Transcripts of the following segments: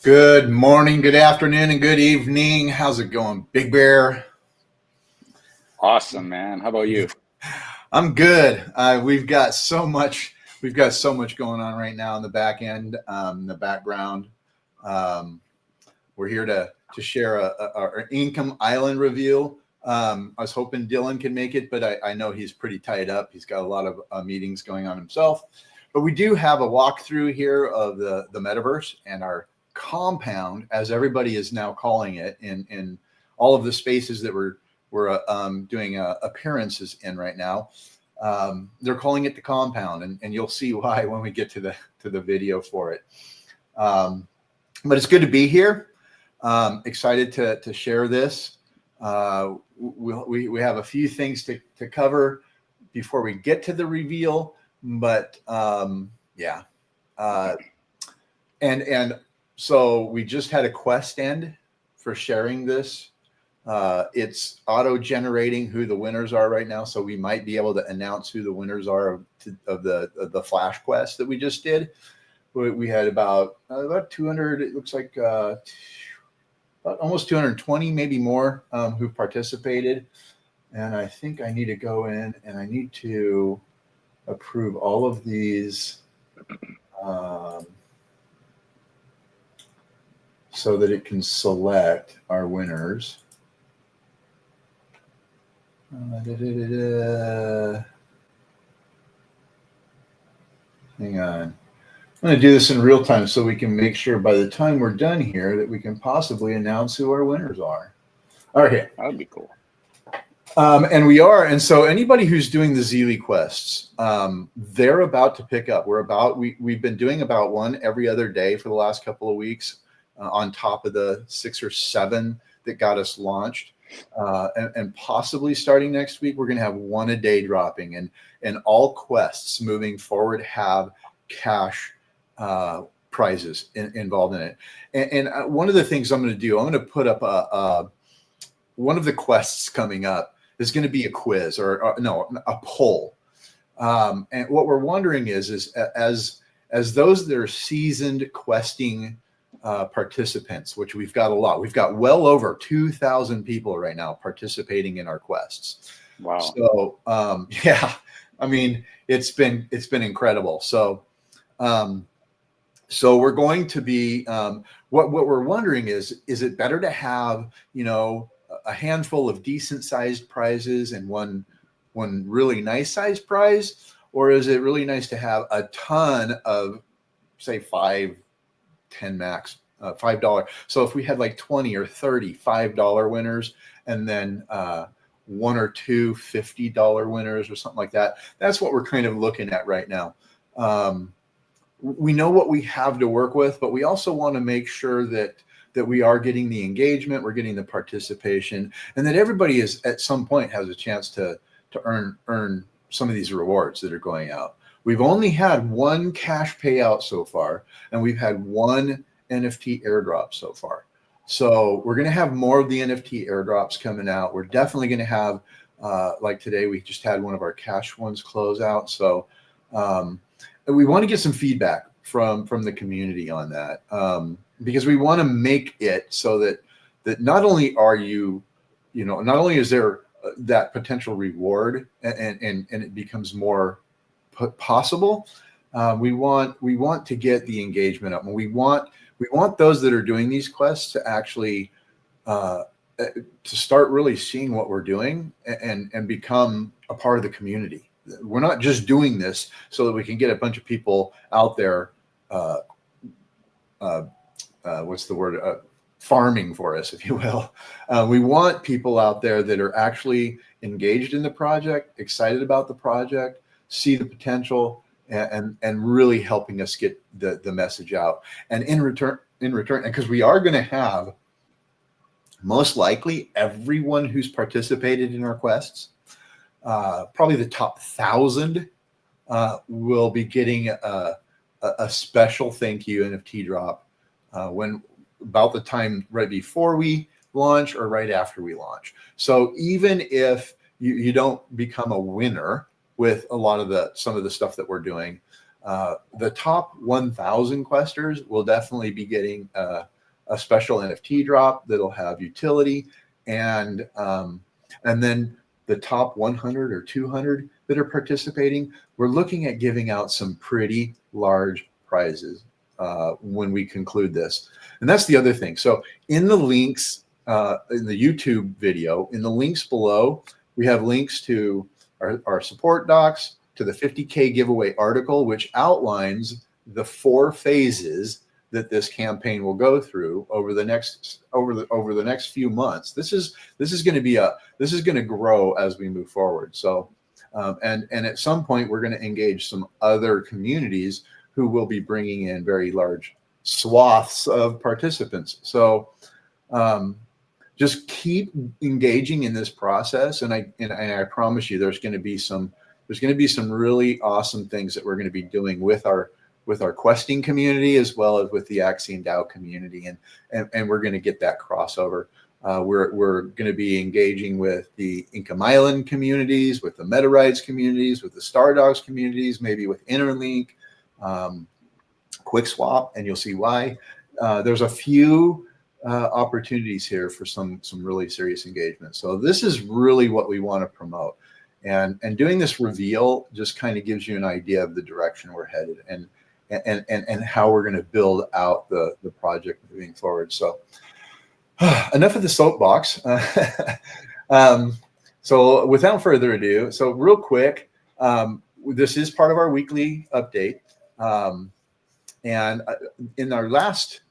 Good morning, good afternoon, and good evening. How's it going, Big Bear? Awesome, man. How about you? I'm good. We've got so much. We've got so much going on right now in the back end, the background. Um, we're here to share our income island review. I was hoping Dylan can make it, but I know he's pretty tied up. He's got a lot of meetings going on himself. But we do have a walkthrough here of the metaverse and our compound, as everybody is now calling it, in all of the spaces that we're doing appearances in right now. They're calling it the compound, and you'll see why when we get to the video for it. But it's good to be here. Excited to share this. We have a few things to cover before we get to the reveal, but yeah. And so we just had a quest end for sharing this. It's auto-generating who the winners are right now, so we might be able to announce who the winners are of the flash quest that we just did. We had about 200. It looks like about almost 220, maybe more, who participated. And I think I need to go in and I need to approve all of these so that it can select our winners. Hang on. I'm going to do this in real time so we can make sure by the time we're done here that we can possibly announce who our winners are. Okay. That'd be cool. And we are. And so anybody who's doing the Zealy quests, they're about to pick up. We've been doing about one every other day for the last couple of weeks, on top of the 6 or 7 that got us launched. And possibly starting next week, we're going to have one a day dropping, and all quests moving forward have cash prizes involved in it. And one of the things I'm going to do, I'm going to put up one of the quests coming up is going to be a quiz or no, a poll. And what we're wondering is as those that are seasoned questing participants, which we've got a lot. We've got well over 2,000 people right now participating in our quests. Wow. So yeah, I mean, it's been incredible. So so we're going to be what we're wondering is it better to have, a handful of decent sized prizes and one really nice sized prize, or is it really nice to have a ton of, say, 5, 10 max, $5? So if we had like 20 or 30 $5 winners, and then 1 or 2 $50 winners or something like that, that's what we're kind of looking at right now. We know what we have to work with, but we also want to make sure that we are getting the engagement, we're getting the participation, and that everybody is at some point has a chance to earn some of these rewards that are going out. We've only had one cash payout so far, and we've had one NFT airdrop so far. So we're going to have more of the NFT airdrops coming out. We're definitely going to have, like today, we just had one of our cash ones close out. So we want to get some feedback from the community on that, because we want to make it so that not only are not only is there that potential reward and it becomes more possible, we want to get the engagement up, and we want those that are doing these quests to actually to start really seeing what we're doing and become a part of the community. We're not just doing this so that we can get a bunch of people out there what's the word, farming for us, if you will. We want people out there that are actually engaged in the project, excited about the project, see the potential, and really helping us get the message out. And in return, because we are going to have most likely everyone who's participated in our quests, probably the top 1,000 will be getting a special thank you NFT drop when about the time right before we launch or right after we launch. So even if you don't become a winner with a lot of some of the stuff that we're doing, The top 1,000 questers will definitely be getting a special NFT drop that'll have utility, and then the top 100 or 200 that are participating, we're looking at giving out some pretty large prizes when we conclude this. And that's the other thing. So in the links, in the YouTube video, in the links below, we have links to our support docs, to the 50K giveaway article, which outlines the 4 phases that this campaign will go through over the next few months. This is going to grow as we move forward. So, and at some point we're going to engage some other communities who will be bringing in very large swaths of participants. So, just keep engaging in this process, and I promise you, there's going to be some really awesome things that we're going to be doing with our questing community as well as with the Axion DAO community, and we're going to get that crossover. We're going to be engaging with the Income Island communities, with the MetaRides communities, with the StarDogs communities, maybe with Interlink, QuickSwap, and you'll see why. There's a few opportunities here for some really serious engagement. So this is really what we want to promote. And doing this reveal just kind of gives you an idea of the direction we're headed and how we're going to build out the project moving forward. So enough of the soapbox. So without further ado, so real quick, this is part of our weekly update. And in our last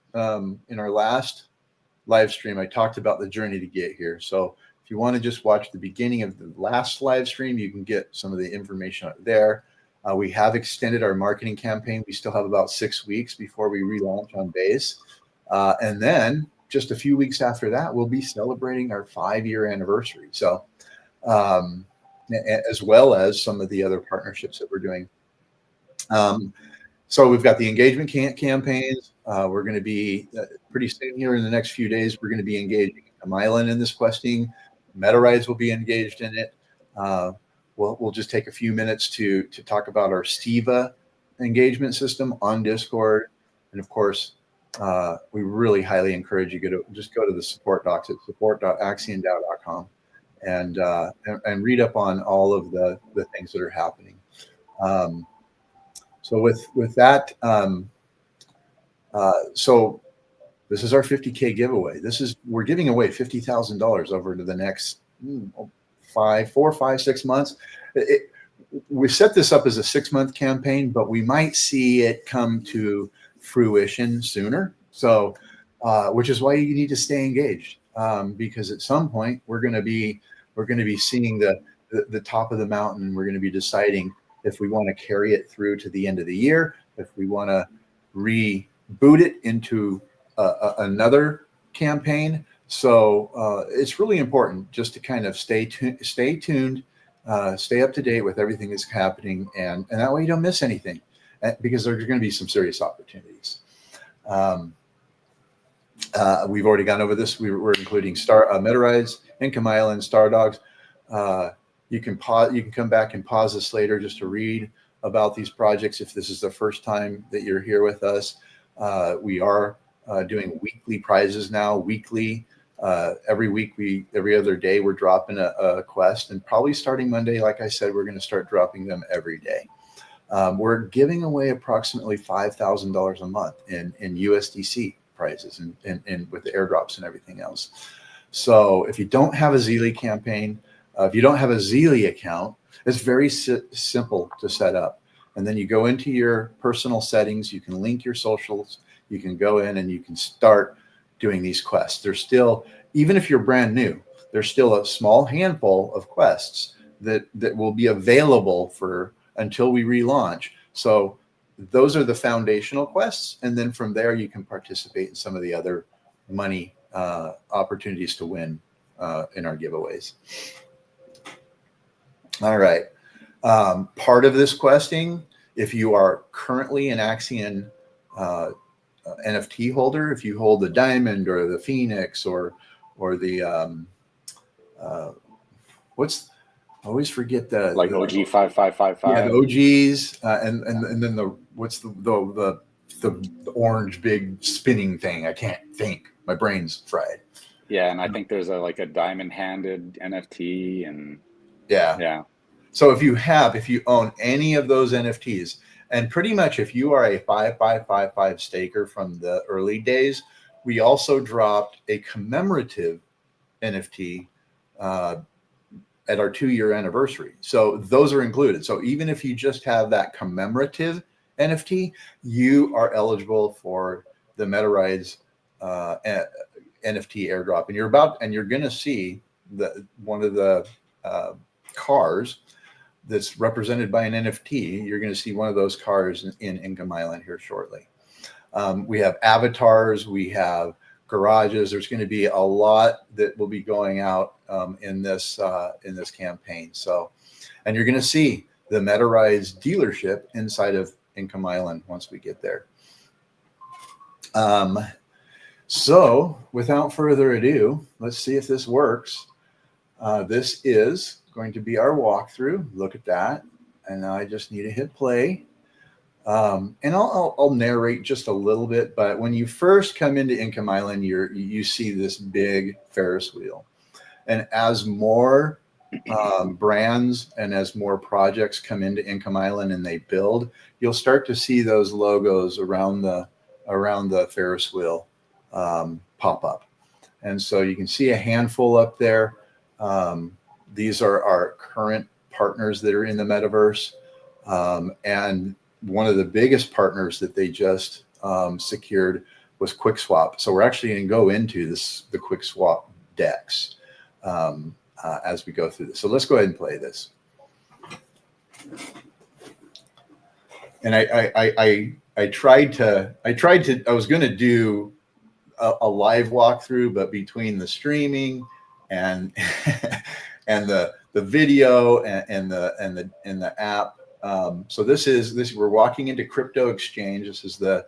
live stream, I talked about the journey to get here. So if you want to just watch the beginning of the last live stream, you can get some of the information out there. We have extended our marketing campaign. We still have about 6 weeks before we relaunch on base. And then just a few weeks after that, we'll be celebrating our 5-year anniversary. So as well as some of the other partnerships that we're doing. So we've got the engagement campaigns. We're going to be pretty soon here in the next few days, we're going to be engaging Income Island in this questing. MetaRides will be engaged in it. We'll just take a few minutes to talk about our Stiva engagement system on Discord. And of course, we really highly encourage you to just go to the support docs at support.axiondao.com and read up on all of the things that are happening. So with that, so this is our 50K giveaway. We're giving away $50,000 over to the next 4, 5, 6 months. We set this up as a 6-month campaign, but we might see it come to fruition sooner. So, which is why you need to stay engaged, because at some point we're going to be seeing the top of the mountain. We're going to be deciding if we want to carry it through to the end of the year, if we want to reboot it into another campaign. So it's really important just to kind of stay tuned, stay up to date with everything that's happening, and that way you don't miss anything, because there's going to be some serious opportunities. We've already gone over this. We're including MetaRides, Income Island, StarDogs. You can come back and pause this later just to read about these projects if this is the first time that you're here with us. We are doing weekly prizes now. Every other day we're dropping a quest, and probably starting Monday, like I said, we're going to start dropping them every day. We're giving away approximately $5,000 a month in USDC prizes and with the airdrops and everything else. So if you don't have a Zealy campaign, if you don't have a Zealy account, it's very simple to set up. And then you go into your personal settings, you can link your socials, you can go in and you can start doing these quests. There's still, even if you're brand new, there's still a small handful of quests that will be available for until we relaunch. So those are the foundational quests. And then from there, you can participate in some of the other money opportunities to win in our giveaways. All right. Part of this questing, if you are currently an Axion NFT holder, if you hold the Diamond or the Phoenix or the always forget like the OG 5555. the OGs, and then the what's the orange big spinning thing. I can't think. My brain's fried. Yeah, and I think there's a diamond-handed NFT, and Yeah. yeah. So if you own any of those NFTs, and pretty much if you are a 5555 staker from the early days, we also dropped a commemorative NFT at our 2-year anniversary. So those are included. So even if you just have that commemorative NFT, you are eligible for the MetaRides NFT airdrop. And you're going to see one of the cars that's represented by an NFT. You're going to see one of those cars in Income Island here shortly. We have avatars, we have garages. There's going to be a lot that will be going out in this campaign. So, and you're going to see the MetaRides dealership inside of Income Island once we get there. So without further ado, let's see if this works. This is going to be our walkthrough. Look at that. And now I just need to hit play. And I'll narrate just a little bit, but when you first come into Income Island, you see this big Ferris wheel. And as more brands and as more projects come into Income Island and they build, you'll start to see those logos around the Ferris wheel pop up. And so you can see a handful up there. These are our current partners that are in the metaverse. And one of the biggest partners that they just secured was QuickSwap. So we're actually going to go into the QuickSwap decks as we go through this. So let's go ahead and play this. And I was going to do a live walkthrough, but between the streaming and and the video and the app. So we're walking into Crypto Exchange. This is the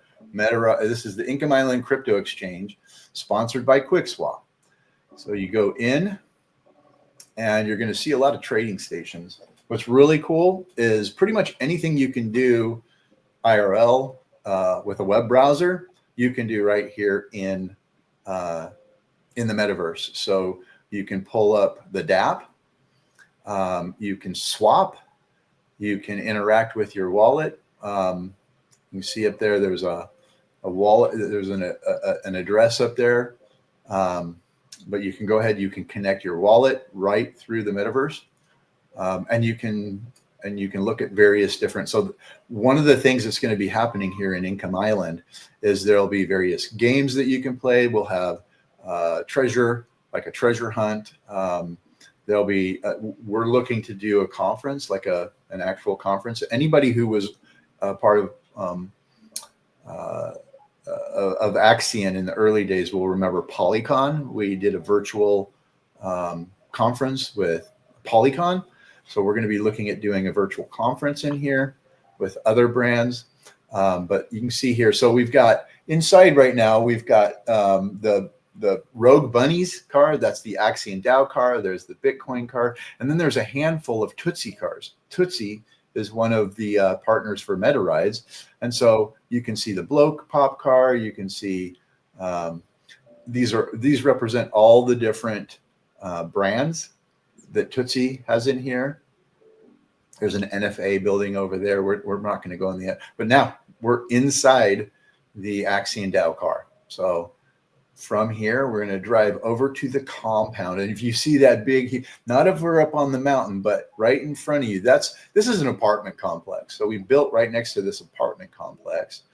Income Island Crypto Exchange, sponsored by QuickSwap. So you go in, and you're going to see a lot of trading stations. What's really cool is pretty much anything you can do IRL with a web browser, you can do right here in the metaverse. So you can pull up the DApp, you can swap. You can interact with your wallet. You see up there, there's a wallet, there's an address up there. But you can go ahead, you can connect your wallet right through the metaverse. And you can look at various different. So one of the things that's going to be happening here in Income Island is there'll be various games that you can play. We'll have treasure, like a treasure hunt. There'll be, we're looking to do a conference, like an actual conference. Anybody who was part of Axion in the early days will remember Polycon. We did a virtual conference with Polycon. So we're going to be looking at doing a virtual conference in here with other brands. But you can see here, so we've got inside right now, we've got the Rogue Bunnies car. That's the Axion DAO car. There's the Bitcoin car. And then there's a handful of Tootsie cars. Tootsie is one of the partners for MetaRides. And so you can see the Bloke Pop car. You can see these represent all the different brands that Tootsie has in here. There's an NFA building over there. We're not going to go in the, but now we're inside the Axion DAO car. So from here, we're going to drive over to the compound. And if you see that big, not if we're up on the mountain, but right in front of you, this is an apartment complex. So we built right next to this apartment complex.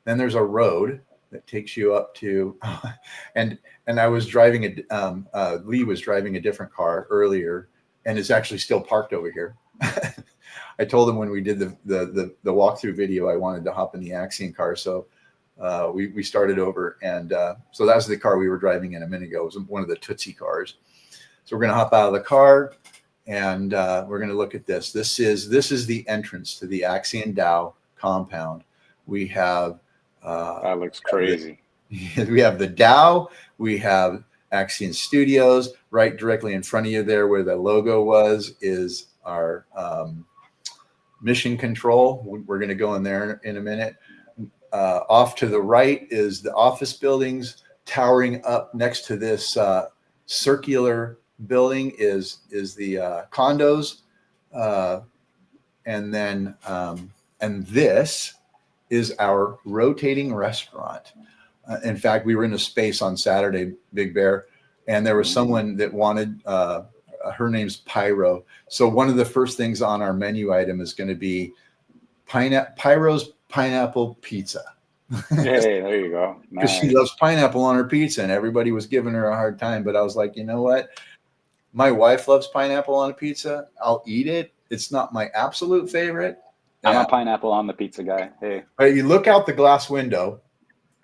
Then there's a road that takes you up to, and I was driving Lee was driving a different car earlier, and it's actually still parked over here. I told him when we did the walkthrough video, I wanted to hop in the Axion car. So we started over, and so that was the car we were driving in a minute ago. It was one of the Tootsie cars. So we're going to hop out of the car, and we're going to look at this. This is the entrance to the Axion DAO compound. We have that looks crazy. We have the DAO. We have Axion Studios right directly in front of you there, where the logo is our mission control. We're going to go in there in a minute. Off to the right is the office buildings. Towering up next to this circular building is the condos, and then and this is our rotating restaurant. In fact, we were in a space on Saturday, Big Bear, and there was someone that wanted. Her name's Pyro. So one of the first things on our menu item is going to be Pyro's pineapple pizza. Hey, there you go. Because Nice. she loves pineapple on her pizza, and everybody was giving her a hard time. But I was like, you know what? My wife loves pineapple on a pizza. I'll eat it. It's not my absolute favorite. I'm a pineapple on the pizza guy. Hey. But you look out the glass window,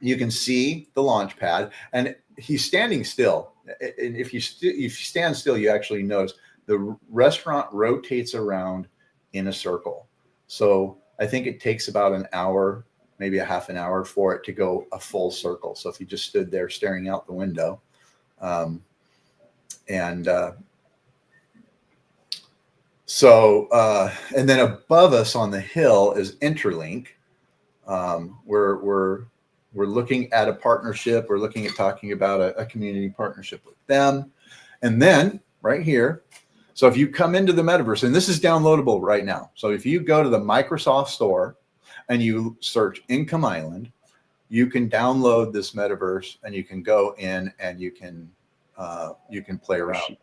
you can see the launch pad, and he's standing still. And if you stand still, you actually notice the restaurant rotates around in a circle. So I think it takes about an hour, maybe a half an hour for it to go a full circle. So if you just stood there staring out the window, and then above us on the hill is Interlink. We're looking at a partnership. We're looking at talking about a community partnership with them. And then right here, so if you come into the metaverse, and this is downloadable right now. So if you go to the Microsoft Store and you search Income Island, you can download this metaverse and you can go in and you can play around.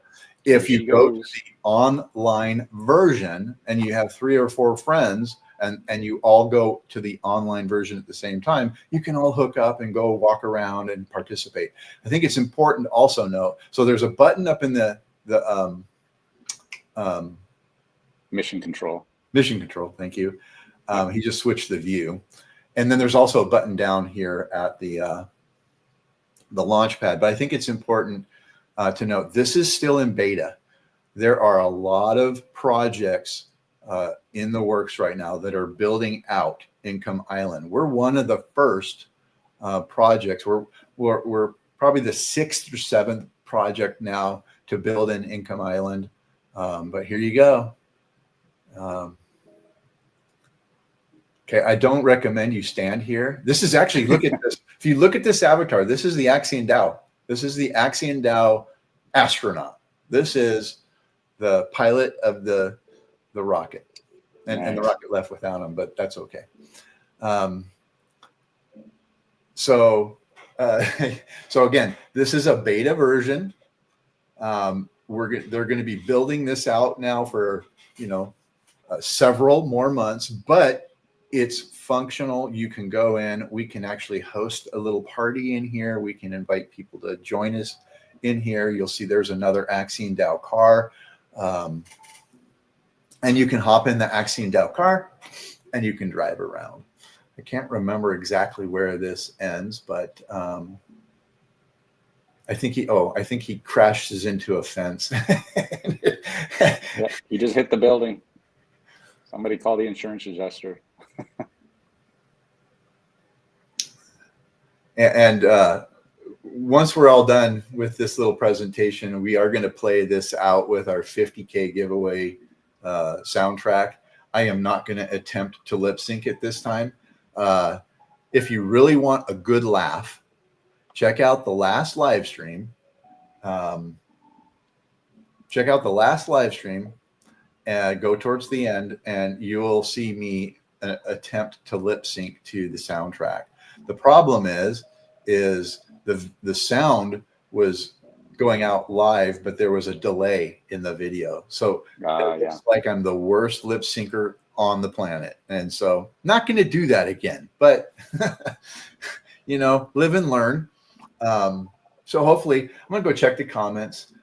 If you go to the online version and you have 3 or 4 friends and you all go to the online version at the same time, you can all hook up and go walk around and participate. I think it's important to also note, so there's a button up in the mission control. Mission control, thank you. He just switched the view. And then there's also a button down here at the launch pad. But I think it's important to note, this is still in beta. There are a lot of projects in the works right now that are building out Income Island. We're one of the first projects. We're probably the 6th or 7th project now to build an Income Island. But here you go. Okay, I don't recommend you stand here. This is actually, look at this. If you look at this avatar, this is the Axion Dow. This is the Axion Dow astronaut. This is the pilot of the rocket. And the rocket left without him, but that's okay. So again, this is a beta version. They're going to be building this out now for, several more months, but it's functional. You can go in. We can actually host a little party in here. We can invite people to join us in here. You'll see there's another Axion Dow car. And you can hop in the Axion Dow car and you can drive around. I can't remember exactly where this ends, but I think he crashes into a fence. Yeah, he just hit the building. Somebody call the insurance adjuster. And once we're all done with this little presentation, we are going to play this out with our 50K giveaway soundtrack. I am not going to attempt to lip sync it this time. If you really want a good laugh, check out the last live stream. And go towards the end, and you will see me attempt to lip sync to the soundtrack. The problem is the sound was going out live, but there was a delay in the video. So it's like I'm the worst lip syncer on the planet. And so not going to do that again, but live and learn. So hopefully I'm going to go check the comments,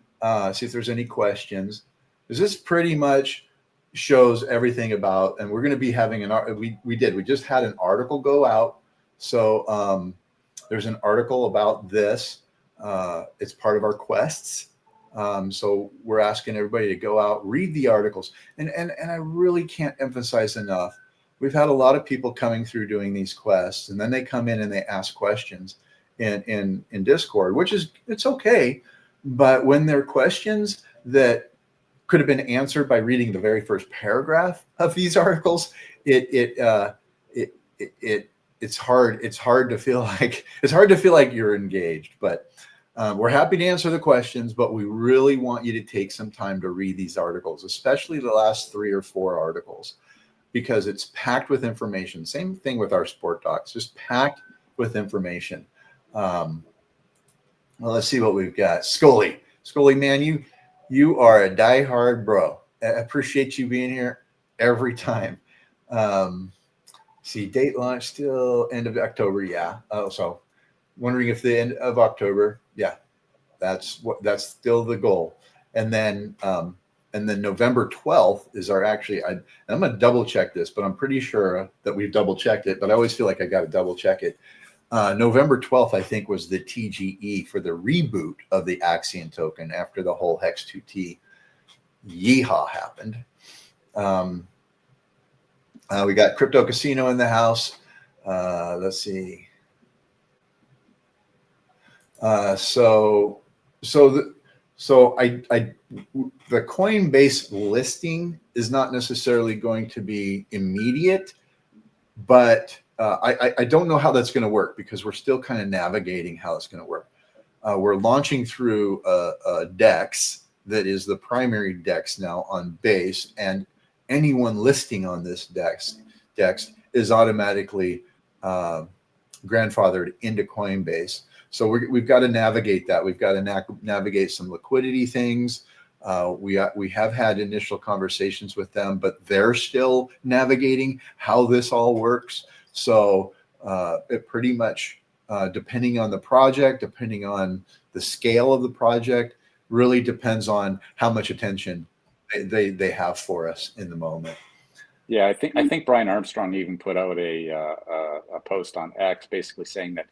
see if there's any questions. Because this pretty much shows everything about, and we're going to be having we just had an article go out. So there's an article about this. It's part of our quests. So we're asking everybody to go out, read the articles. And I really can't emphasize enough. We've had a lot of people coming through doing these quests, and then they come in and they ask questions in Discord, it's okay. But when they're questions that could have been answered by reading the very first paragraph of these articles. It's hard to feel like you're engaged, but we're happy to answer the questions, but we really want you to take some time to read these articles, especially the last 3 or 4 articles, because it's packed with information. Same thing with our sport docs, just packed with information. Well, let's see what we've got. Scully, man, you are a diehard bro. I appreciate you being here every time. See, date launch still end of October. Yeah. Oh, so wondering if the end of October. Yeah, that's still the goal. And then November 12th is our I'm going to double check this, but I'm pretty sure that we've double checked it, but I always feel like I got to double check it. November 12th, I think, was the TGE for the reboot of the Axion token after the whole Hex 2T yeehaw happened. We got Crypto Casino in the house. Let's see. The Coinbase listing is not necessarily going to be immediate, but I don't know how that's going to work because we're still kind of navigating how it's going to work. We're launching through a DEX that is the primary DEX now on Base, and anyone listing on this DEX is automatically grandfathered into Coinbase. So we've got to navigate that. We've got to navigate some liquidity things. We have had initial conversations with them, but they're still navigating how this all works. So it pretty much, depending on the project, depending on the scale of the project, really depends on how much attention they have for us in the moment. Yeah, I think Brian Armstrong even put out a post on X basically saying that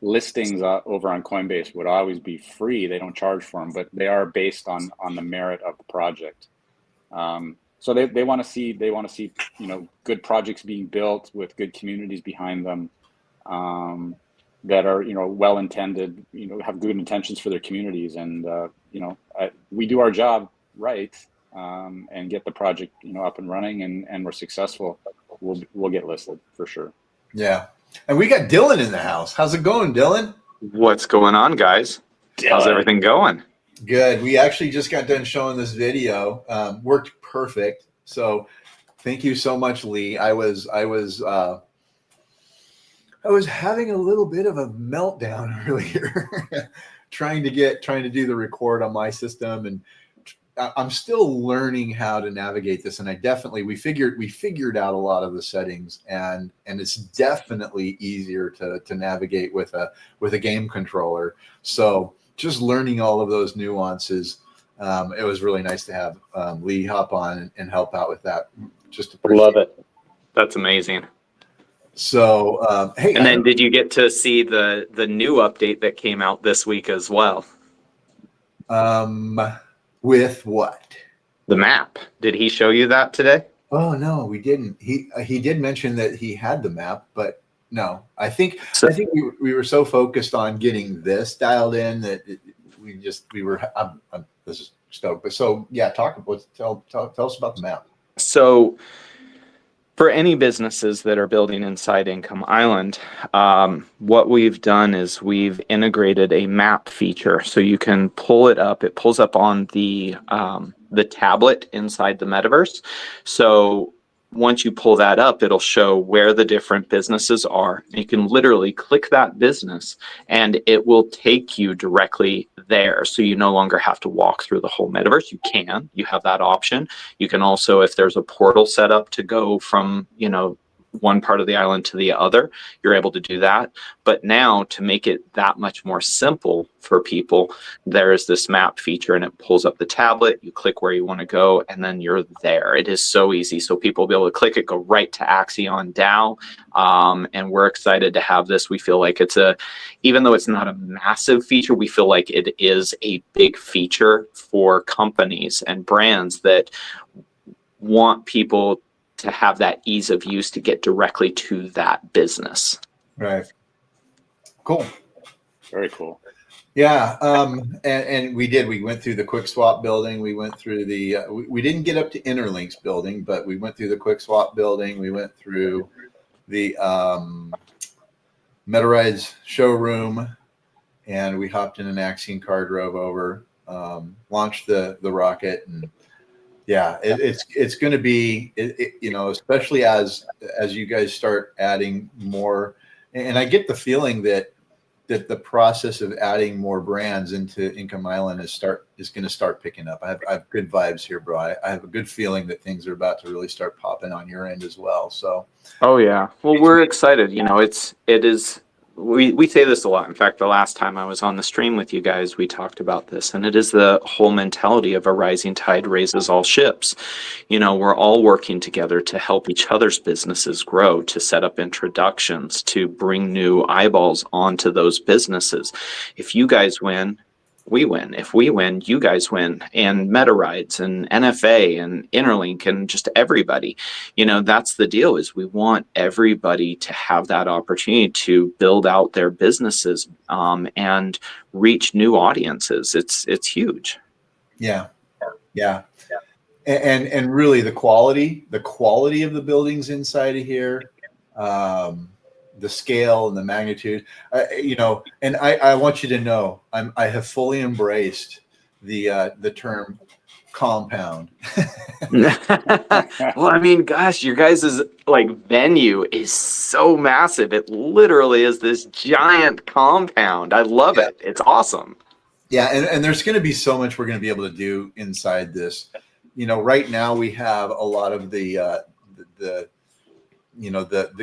listings over on Coinbase would always be free. They don't charge for them, but they are based on the merit of the project. So they want to see good projects being built with good communities behind them, that are well intended, have good intentions for their communities, and we do our job right, and get the project up and running, and we're successful, we'll get listed for sure. Yeah. And we got Dylan in the house. How's it going, Dylan? What's going on, guys? Dylan. How's everything going? Good. We actually just got done showing this video. Worked perfect. So thank you so much, Lee. I was having a little bit of a meltdown earlier trying to do the record on my system, and I'm still learning how to navigate this, and we figured out a lot of the settings, and it's definitely easier to navigate with a game controller. So just learning all of those nuances, it was really nice to have Lee hop on and help out with that. Just love it. That's amazing. So hey, and then did you get to see the new update that came out this week as well? With what? The map. Did he show you that today? Oh no, we didn't. He did mention that he had the map, but no. I think we were so focused on getting this dialed in that we were. This is stoked. But so yeah, tell us about the map. So for any businesses that are building inside Income Island, what we've done is we've integrated a map feature, so you can pull it up. It pulls up on the tablet inside the metaverse. So once you pull that up, it'll show where the different businesses are. You can literally click that business and it will take you directly there. So you no longer have to walk through the whole metaverse. You have that option. You can also, if there's a portal set up to go from, one part of the island to the other, you're able to do that. But now, to make it that much more simple for people, there is this map feature, and it pulls up the tablet. You click where you want to go, and then you're there. It is so easy. So people will be able to click it, go right to Axion DAO. And we're excited to have this. We feel like even though it's not a massive feature, we feel like it is a big feature for companies and brands that want people to have that ease of use to get directly to that business. Right. Cool. Very cool. Yeah, and we did. We went through the Quick Swap building. We went through the. We didn't get up to Interlink's building, but we went through the Quick Swap building. We went through the MetaRides showroom, and we hopped in an Axion car, drove over, launched the rocket, and yeah, it's going to be especially as you guys start adding more, and I get the feeling that the process of adding more brands into Income Island is going to start picking up. I have good vibes here, bro. I have a good feeling that things are about to really start popping on your end as well. So, Oh yeah. Well, we're excited. It is. We say this a lot. In fact, the last time I was on the stream with you guys, we talked about this, and it is the whole mentality of a rising tide raises all ships. We're all working together to help each other's businesses grow, to set up introductions, to bring new eyeballs onto those businesses. If you guys win, we win. If we win, you guys win. And MetaRides and NFA and Interlink and just everybody. That's the deal, is we want everybody to have that opportunity to build out their businesses and reach new audiences. It's huge. yeah, yeah, and really the quality of the buildings inside of here, the scale and the magnitude, and I want you to know I have fully embraced the term compound. Well, I mean, gosh, your guys' venue is so massive. It literally is this giant compound. I love it. It's awesome. Yeah, and there's going to be so much we're going to be able to do inside this. Right now we have a lot of the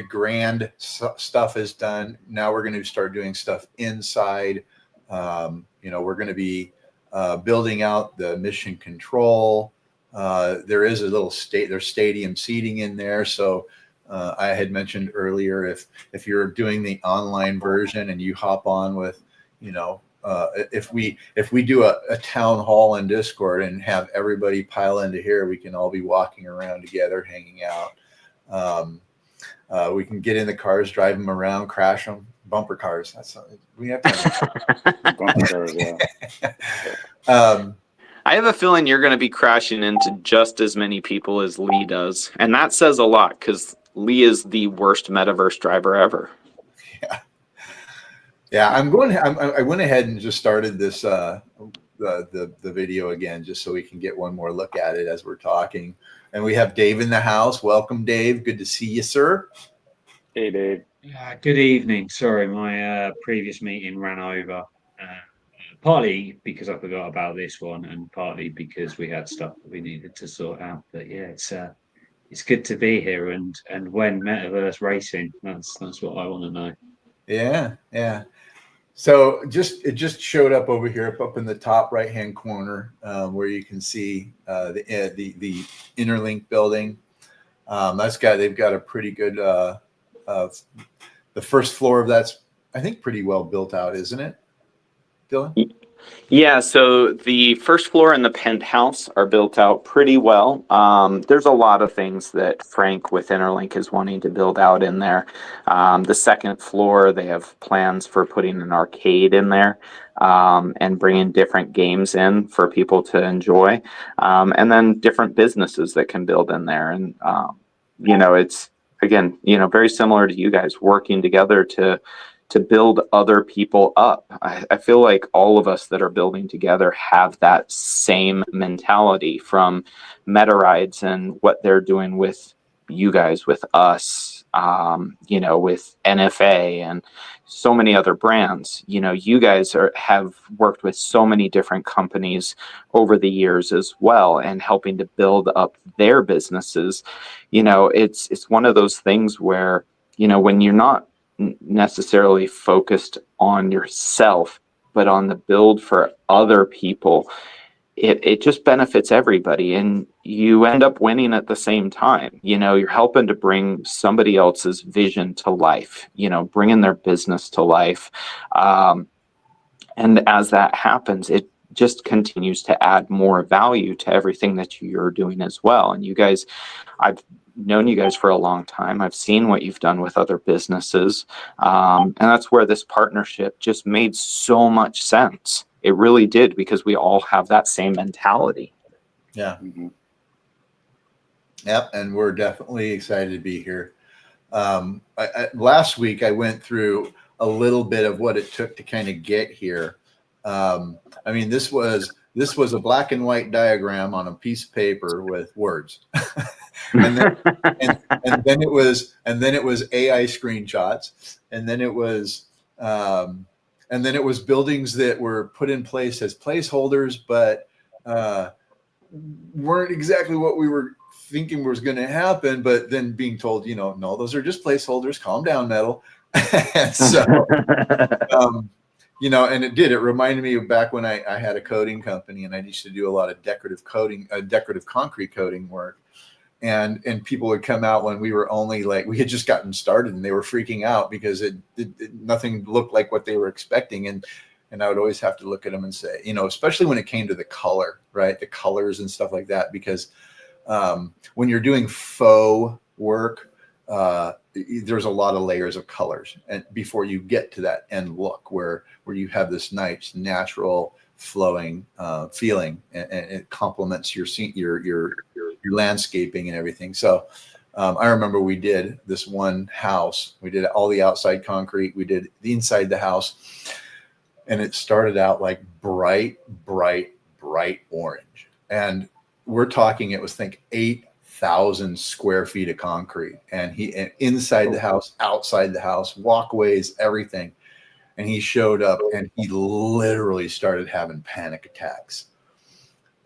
grand stuff is done. Now we're going to start doing stuff inside. We're going to be building out the mission control. There is a little there's stadium seating in there. So I had mentioned earlier, if you're doing the online version and you hop on with, if we do a town hall in Discord and have everybody pile into here, we can all be walking around together, hanging out. We can get in the cars, drive them around, crash them. Bumper cars. We have to have bumper cars. Yeah. I have a feeling you're going to be crashing into just as many people as Lee does, and that says a lot, because Lee is the worst metaverse driver ever. Yeah. I went ahead and just started this the video again, just so we can get one more look at it as we're talking. And we have Dave in the house. Welcome, Dave. Good to see you, sir. Hey, Dave. Good evening. Sorry, my previous meeting ran over. Partly because I forgot about this one, and partly because we had stuff that we needed to sort out. But yeah, it's good to be here. And when metaverse racing, that's what I want to know. Yeah. So it just showed up over here, up in the top right hand corner, where you can see the Interlink building. They've got a pretty good. The first floor of that's, I think, pretty well built out, isn't it, Dylan? Yeah, so the first floor and the penthouse are built out pretty well. There's a lot of things that Frank with Interlink is wanting to build out in there. The second floor, they have plans for putting an arcade in there and bringing different games in for people to enjoy. And then different businesses that can build in there. And, it's, again, very similar to you guys working together to build other people up. I feel like all of us that are building together have that same mentality, from MetaRides and what they're doing with you guys, with us, with NFA and so many other brands. You guys have worked with so many different companies over the years as well, and helping to build up their businesses. It's one of those things where, when you're not necessarily focused on yourself, but on the build for other people, it just benefits everybody, and you end up winning at the same time. You're helping to bring somebody else's vision to life, bringing their business to life. And as that happens, it just continues to add more value to everything that you're doing as well. And you guys, I've known you guys for a long time. I've seen what you've done with other businesses. And that's where this partnership just made so much sense. It really did, because we all have that same mentality. Yeah. Mhm. Yep. And we're definitely excited to be here. Last week I went through a little bit of what it took to kind of get here. I mean, this was a black and white diagram on a piece of paper with words. and then and then it was AI screenshots, and then it was buildings that were put in place as placeholders, but weren't exactly what we were thinking was going to happen, but then being told, no, those are just placeholders, calm down, metal. And so and it reminded me of back when I had a coating company, and I used to do a lot of decorative concrete coating work. And people would come out when we were only we had just gotten started, and they were freaking out because nothing looked like what they were expecting. And I would always have to look at them and say, especially when it came to the color, right? The colors and stuff like that, because when you're doing faux work, there's a lot of layers of colors, and before you get to that end look where you have this nice natural flowing feeling, and it complements your landscaping and everything. So I remember we did this one house. We did all the outside concrete. We did the inside the house, and it started out like bright orange. And we're talking, it was 8,000 square feet of concrete, and inside the house, outside the house, walkways, everything. And he showed up, and he literally started having panic attacks.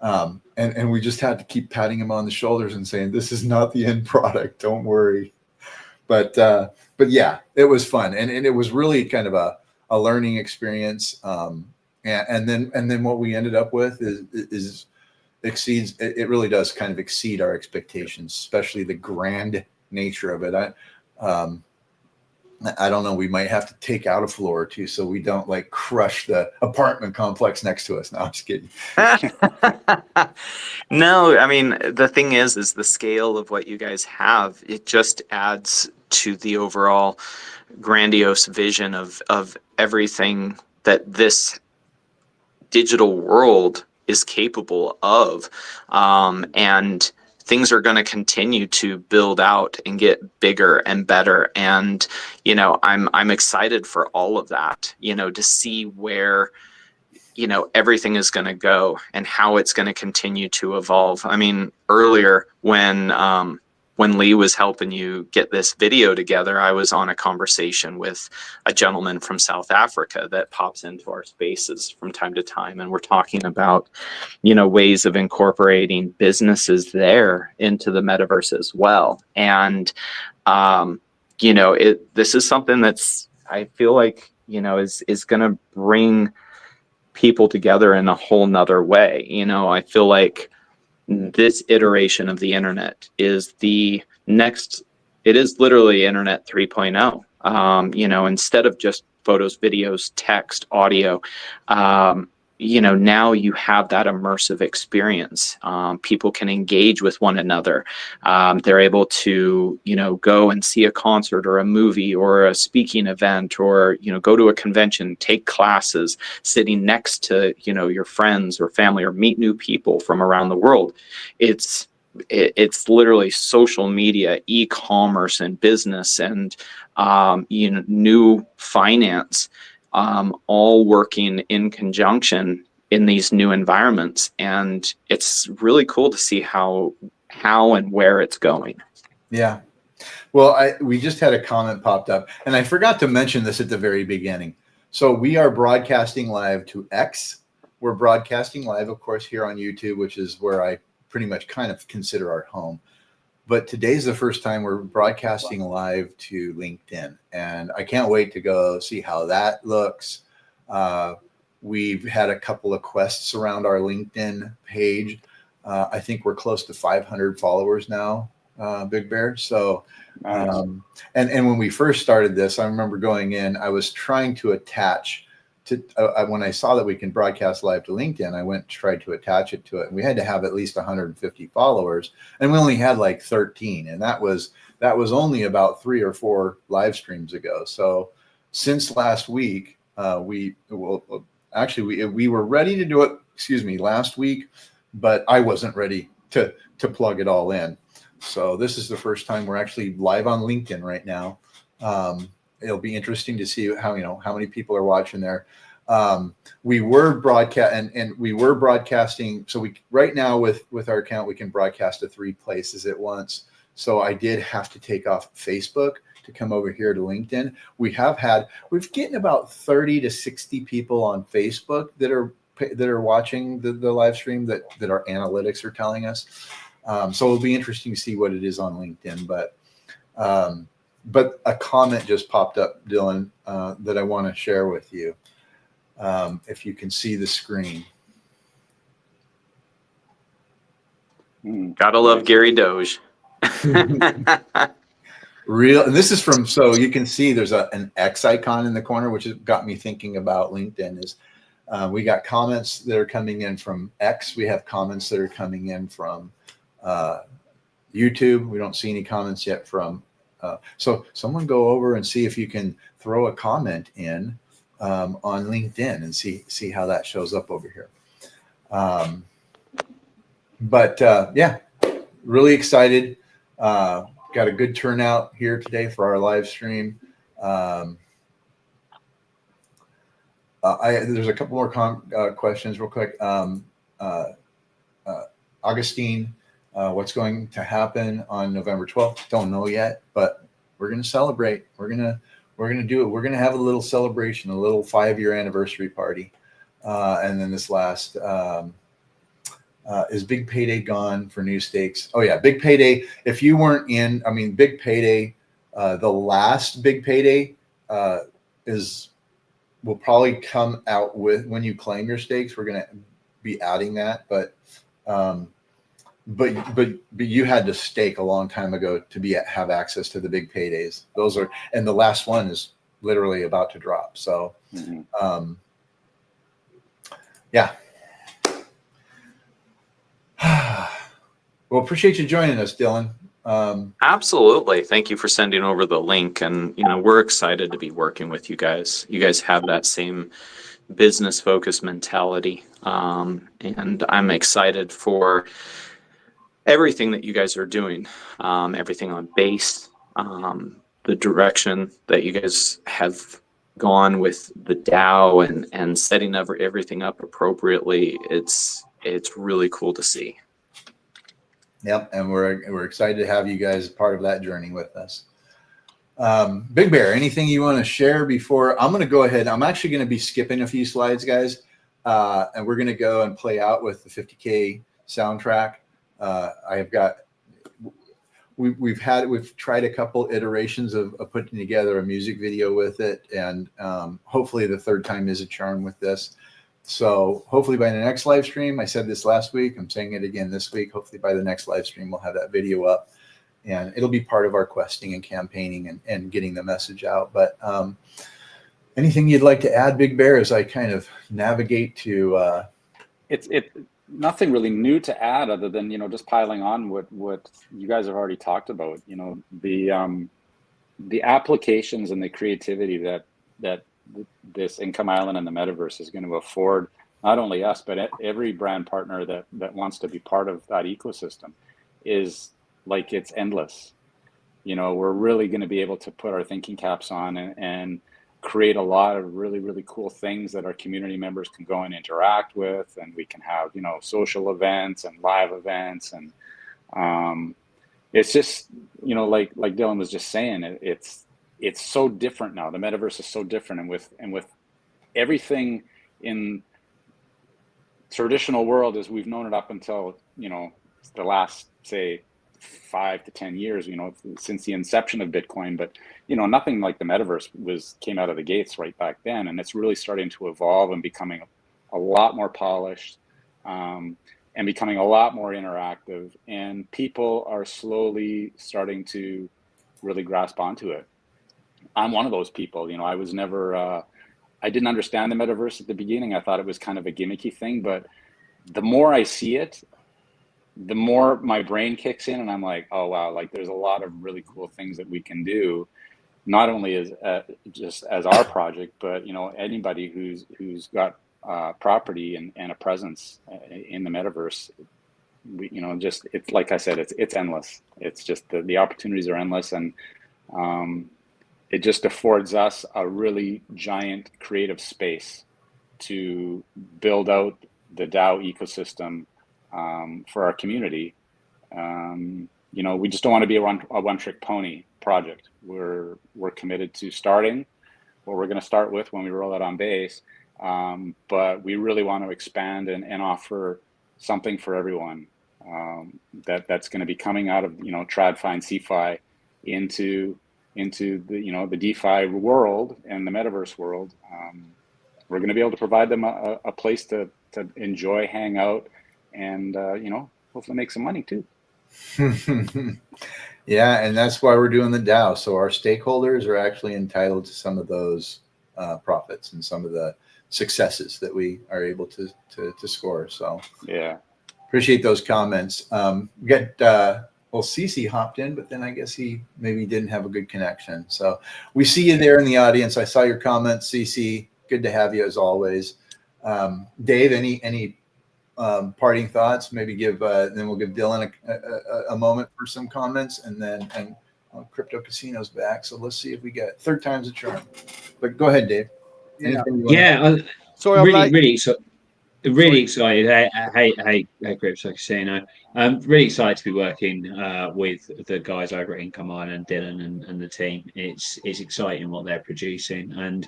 And we just had to keep patting him on the shoulders and saying, this is not the end product, don't worry. But yeah, it was fun. And it was really kind of a learning experience. And then what we ended up with is exceeds, it really does kind of exceed our expectations, especially the grand nature of it. I don't know, we might have to take out a floor or two so we don't crush the apartment complex next to us. No, I'm just kidding. No, I mean, the thing is the scale of what you guys have, it just adds to the overall grandiose vision of everything that this digital world is capable of. And things are going to continue to build out and get bigger and better. And, I'm excited for all of that, to see where, everything is going to go and how it's going to continue to evolve. I mean, earlier when Lee was helping you get this video together, I was on a conversation with a gentleman from South Africa that pops into our spaces from time to time. And we're talking about, ways of incorporating businesses there into the metaverse as well. And, this is something that's, I feel like, is going to bring people together in a whole nother way. I feel like this iteration of the internet is the next, it is literally internet 3.0. Instead of just photos, videos, text, audio, now you have that immersive experience. People can engage with one another. They're able to, go and see a concert or a movie or a speaking event, or, go to a convention, take classes, sitting next to, your friends or family, or meet new people from around the world. It's literally social media, e-commerce, and business, and new finance, all working in conjunction in these new environments. And it's really cool to see how and where it's going. Yeah. Well, we just had a comment popped up, and I forgot to mention this at the very beginning. So we are broadcasting live to X. We're broadcasting live, of course, here on YouTube, which is where I pretty much kind of consider our home. But today's the first time we're broadcasting live to LinkedIn, and I can't wait to go see how that looks. We've had a couple of quests around our LinkedIn page. I think we're close to 500 followers now, Big Bear. So, and when we first started this, I remember going in, I was trying to attach when I saw that we can broadcast live to LinkedIn, I went and tried to attach it to it, and we had to have at least 150 followers, and we only had like 13, and that was only about 3 or 4 live streams ago. So since last week, we were ready to do it. Excuse me, last week, but I wasn't ready to plug it all in. So this is the first time we're actually live on LinkedIn right now. It'll be interesting to see how many people are watching there. We were broadcasting. So we now with our account, we can broadcast to 3 places at once. So I did have to take off Facebook to come over here to LinkedIn. We've getting about 30 to 60 people on Facebook that are watching the live stream that our analytics are telling us. So it'll be interesting to see what it is on LinkedIn. But a comment just popped up, Dylan, that I want to share with you. If you can see the screen. Gotta love Gary Doge. Real, and this is from, so you can see there's an X icon in the corner, which has got me thinking about LinkedIn. Is we got comments that are coming in from X. We have comments that are coming in from YouTube. We don't see any comments yet from. So someone go over and see if you can throw a comment in on LinkedIn and see how that shows up over here. Yeah, really excited. Got a good turnout here today for our live stream. There's a couple more questions real quick. Augustine, what's going to happen on November 12th? Don't know yet, but we're going to celebrate. We're going to do it. We're going to have a little celebration, a little 5-year anniversary party. And then this last, is Big Payday gone for New Stakes? Oh yeah, Big Payday. If you weren't in, Big Payday, the last Big Payday will probably come out with when you claim your stakes. We're going to be adding that, but you had to stake a long time ago to have access to the Big Paydays. And the last one is literally about to drop. So, yeah. Well, appreciate you joining us, Dylan. Absolutely. Thank you for sending over the link. And, we're excited to be working with you guys. You guys have that same business focused mentality. And I'm excited for everything that you guys are doing, everything on base, the direction that you guys have gone with the DAO and setting everything up appropriately. It's really cool to see. Yep, and we're excited to have you guys part of that journey with us. Big Bear, anything you want to share before? I'm going to go ahead. I'm actually going to be skipping a few slides, guys, and we're going to go and play out with the 50K soundtrack. We've tried a couple iterations of putting together a music video with it, and hopefully the third time is a charm with this. So hopefully by the next live stream, I said this last week, I'm saying it again this week, hopefully by the next live stream, we'll have that video up, and it'll be part of our questing and campaigning and getting the message out. But anything you'd like to add, Big Bear, as I kind of navigate to... It's nothing really new to add other than, just piling on what you guys have already talked about. The applications and the creativity that this Income Island and the metaverse is going to afford not only us, but every brand partner that wants to be part of that ecosystem is like, it's endless. We're really going to be able to put our thinking caps on and create a lot of really, really cool things that our community members can go and interact with. And we can have, social events and live events. And it's just, like Dylan was just saying, it's so different now. The metaverse is so different. And with everything in traditional world as we've known it up until, the last, say, 5 to 10 years, since the inception of Bitcoin, but, nothing like the metaverse came out of the gates right back then. And it's really starting to evolve and becoming a lot more polished, and becoming a lot more interactive. And people are slowly starting to really grasp onto it. I'm one of those people. I was never I didn't understand the metaverse at the beginning. I thought it was kind of a gimmicky thing, but the more I see it, the more my brain kicks in, and I'm like, oh wow, like there's a lot of really cool things that we can do, not only as just as our project, but you know, anybody who's got property and a presence in the metaverse. You know, just it's like I said, it's endless. It's just the opportunities are endless, and it just affords us a really giant creative space to build out the DAO ecosystem for our community. You know, we just don't want to be a one-trick pony project. We're committed to starting what we're going to start with when we roll out on base, but we really want to expand and offer something for everyone. That's going to be coming out of, you know, TradFi and CeFi into the, you know, the DeFi world and the metaverse world. We're going to be able to provide them a place to enjoy, hang out, and you know, hopefully make some money too. Yeah, and that's why we're doing the DAO. So our stakeholders are actually entitled to some of those profits and some of the successes that we are able to score. So yeah, appreciate those comments. We got well, Cece hopped in, but then I guess he maybe didn't have a good connection. So we see you there in the audience. I saw your comments, Cece. Good to have you as always. Dave, any parting thoughts? Maybe give then we'll give Dylan a moment for some comments, and then Crypto Casino's back. So let's see if we get third time's a charm. But go ahead, Dave. Yeah, Sorry, I'm late. Really excited. Hey, Crypto Casino. I'm really excited to be working with the guys over at Income Island, Dylan and the team. It's exciting what they're producing, and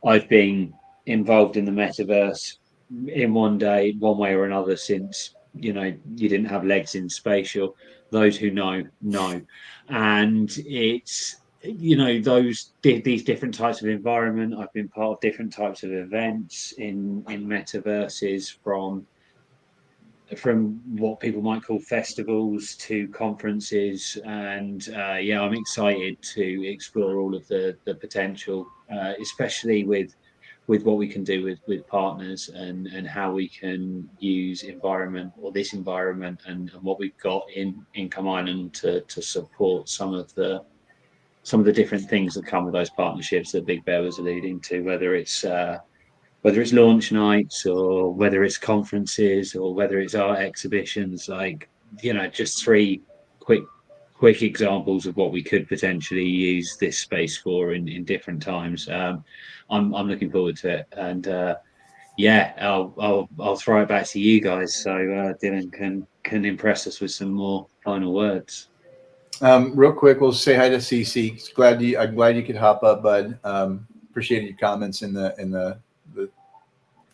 I've been involved in the metaverse in one way or another since, you know, you didn't have legs in spatial. Those who know, and it's, you know, these different types of environment. I've been part of different types of events in metaverses, from what people might call festivals to conferences, and yeah, I'm excited to explore all of the potential, especially with what we can do with partners, and how we can use this environment and what we've got in Income Island to support some of the different things that come with those partnerships that Big Bear was alluding to, whether it's launch nights, or whether it's conferences, or whether it's art exhibitions. Like, you know, just three quick examples of what we could potentially use this space for in different times. I'm looking forward to it, and yeah, I'll throw it back to you guys so Dylan can impress us with some more final words. Real quick, we'll say hi to Cece. I'm glad you could hop up, bud. Appreciated your comments in the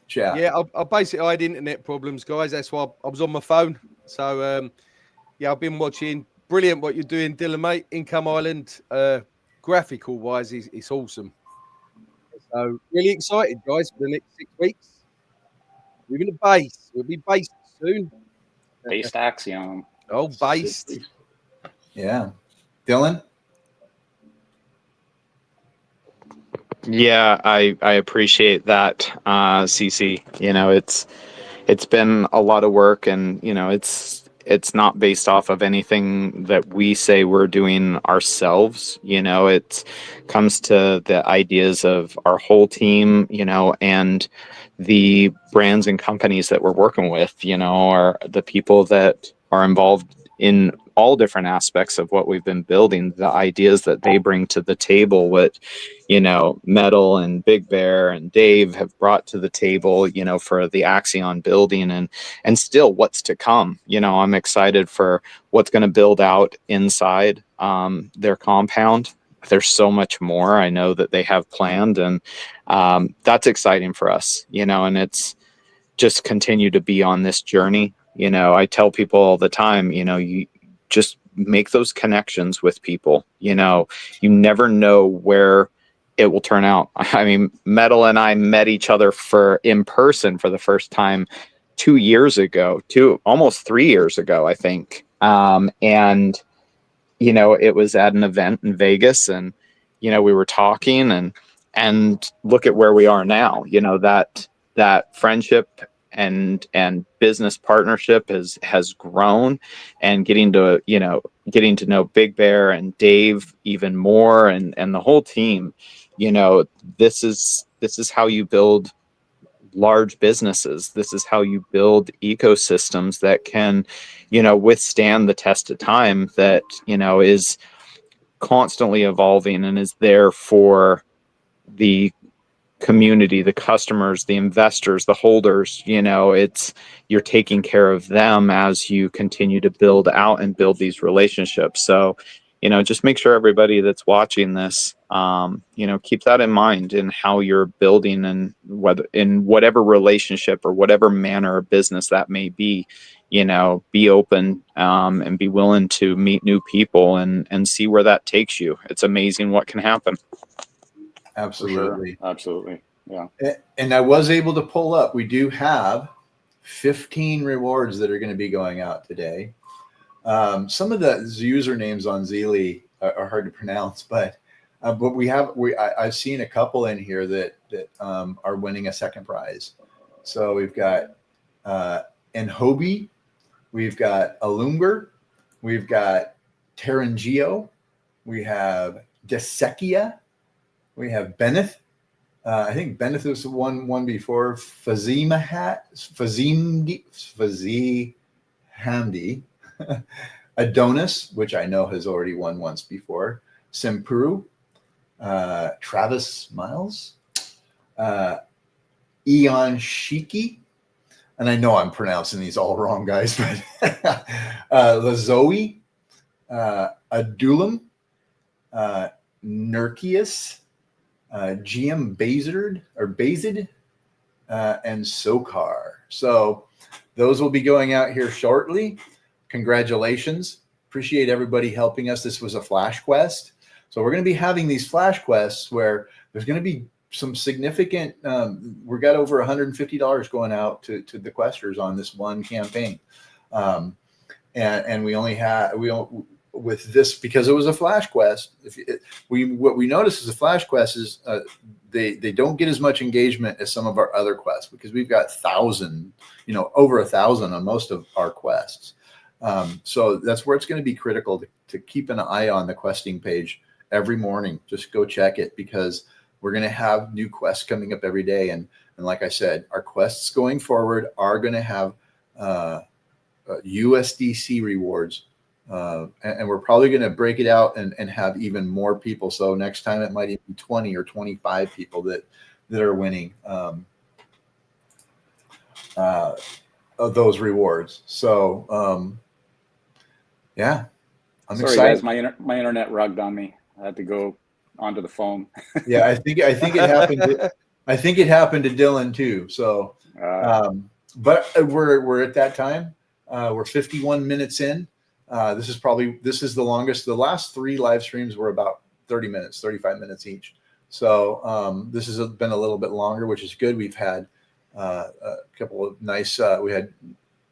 chat. Yeah, I had internet problems, guys. That's why I was on my phone. So yeah, I've been watching. Brilliant what you're doing, Dylan, mate. Income Island, graphical wise, it's awesome. So really excited, guys, for the next 6 weeks. We're in the base. We'll be based soon. based Axiom. Oh, based. Yeah, Dylan. Yeah, I appreciate that, CC. You know, it's been a lot of work, and you know, it's not based off of anything that we say we're doing ourselves. You know, it comes to the ideas of our whole team, you know, and the brands and companies that we're working with, you know, are the people that are involved in all different aspects of what we've been building, the ideas that they bring to the table, what, you know, Metal and Big Bear and Dave have brought to the table, you know, for the Axion building, and still what's to come. You know, I'm excited for what's going to build out inside their compound. There's so much more I know that they have planned, and that's exciting for us, you know, and it's just continue to be on this journey. You know, I tell people all the time, you know, you just make those connections with people. You know, you never know where it will turn out. I mean, Metal and I met each other in person for the first time 2 years ago, almost 3 years ago, I think. And, you know, it was at an event in Vegas, and, you know, we were talking, and and look at where we are now. You know, that friendship and business partnership has grown, and getting to know Big Bear and Dave even more, and the whole team. You know, this is how you build large businesses. This is how you build ecosystems that can, withstand the test of time, that, is constantly evolving and is there for the community, the customers, the investors, the holders. You're taking care of them as you continue to build out and build these relationships. So, just make sure everybody that's watching this, keep that in mind in how you're building, and whether in whatever relationship or whatever manner of business that may be, be open, and be willing to meet new people and see where that takes you. It's amazing what can happen. Absolutely. Sure. Absolutely. Yeah. And I was able to pull up, we do have 15 rewards that are going to be going out today. Some of the usernames on Zealy are hard to pronounce, but I've seen a couple in here that are winning a second prize. So we've got Enhobi, we've got Alumber, we've got Terangio, we have Desekia, we have Benneth. I think Benneth was the one before. Fazimdi, Adonis, which I know has already won once before. Sempuru, Travis Miles, Eon Shiki, and I know I'm pronouncing these all wrong, guys, but Lazoe, Adulam, Nurkius, GM Bazard and Sokar. So those will be going out here shortly. Congratulations. Appreciate everybody helping us. This was a flash quest. So we're going to be having these flash quests where there's going to be some significant, we got over $150 going out to the questers on this one campaign. And we only had, with this, because it was a flash quest, what we noticed is a flash quest is they don't get as much engagement as some of our other quests, because we've got over 1,000 on most of our quests. So that's where it's going to be critical to keep an eye on the questing page every morning. Just go check it, because we're going to have new quests coming up every day. And like I said, our quests going forward are going to have USDC rewards. And we're probably going to break it out and have even more people. So next time it might even be 20 or 25 people that are winning of those rewards. So yeah, I'm Sorry, excited. guys, my internet rugged on me. I had to go onto the phone. Yeah, I think it happened. I think it happened to Dylan too. So, but we're at that time. We're 51 minutes in. This is the longest. The last 3 live streams were about 30 minutes, 35 minutes each. So this has been a little bit longer, which is good. We've had a couple of nice. We had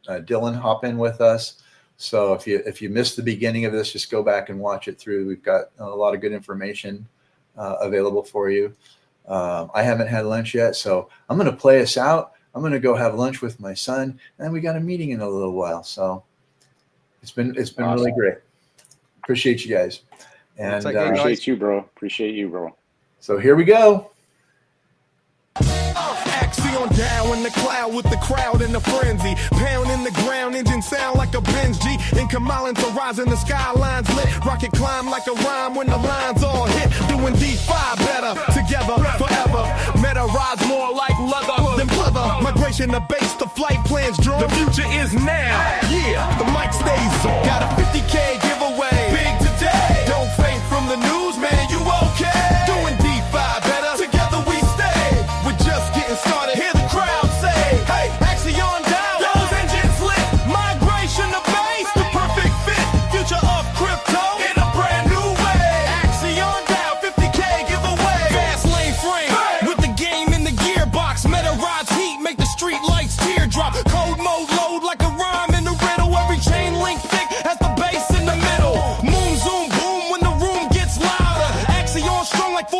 Dylan hop in with us. So if you missed the beginning of this, just go back and watch it through. We've got a lot of good information available for you. I haven't had lunch yet, so I'm going to play us out. I'm going to go have lunch with my son, and then we got a meeting in a little while. So it's been awesome. Really great. Appreciate you guys. And appreciate you, bro. Appreciate you, bro. So here we go. On down in the cloud with the crowd in the frenzy, pound in the ground, engine sound like a Benz G. Income islands are rising, the skylines lit, rocket climb like a rhyme when the lines all hit. Doing D5 better, together forever. Meta rides more like leather than pleather. Migration to base, the flight plans drawn. The future is now. Yeah, the mic stays on. Got a 50K giveaway, big today. Don't faint from the news, man. You okay? Doing D5 better, together we stay. We're just getting started. Hear the crowd say, hey, Axion down, those engines lit. Migration to base, the perfect fit. Future of crypto in a brand new way. Axion down, 50K giveaway. Fast lane frame, with the game in the gearbox. Meta rides heat, make the street lights teardrop. Code mode load like a rhyme in the riddle. Every chain link thick as the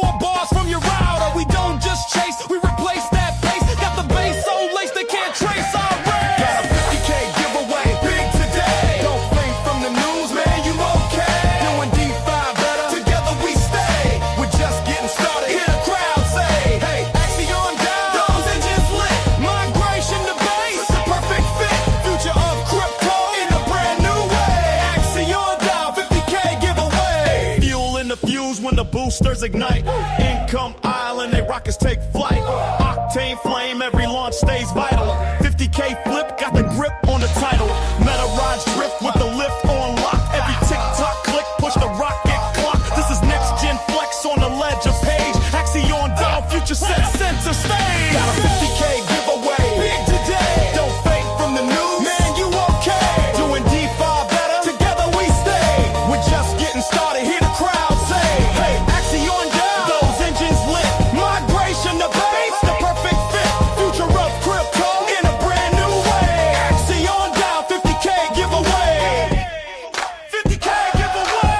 more bars from your router. We don't just chase, we replace that pace. Got the bass so laced they can't trace our race. Got a 50K giveaway, big today. Don't fade from the news, man, you okay? Doing D5 better, together we stay. We're just getting started, hear the crowd say, hey, Axion down, those engines lit. Migration to base, perfect fit. Future of crypto in a brand new way. Axion down, 50K giveaway. Fuel in the fuse when the boosters ignite. Income Island, they rockets take flight. Octane flame, every launch stays vital. 50K flip, got the grip on the title. Meta rides drift with the lift on lock. Every tick-tock click, push the rocket clock. This is next gen flex on the ledger page. Axion down, future set center stage. Got a 50K giveaway, big today. Don't fake from the news, man, you okay? Doing D5 better, together we stay. We're just getting started, hear the crowd say, hey, Axion down, those engines lit. Migration to base, the perfect fit. Future of crypto in a brand new way. Axion down, 50K giveaway. 50K giveaway.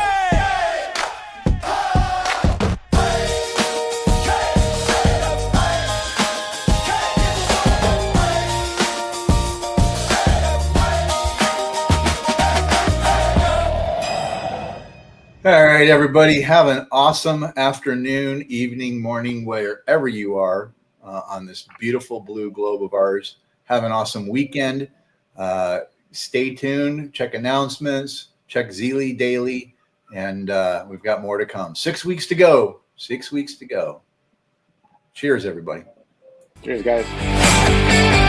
All right, everybody, have an awesome afternoon, evening, morning, wherever you are on this beautiful blue globe of ours. Have an awesome weekend. Stay tuned, check announcements, check Zealy daily, and we've got more to come. 6 weeks to go. 6 weeks to go. Cheers, everybody. Cheers, guys.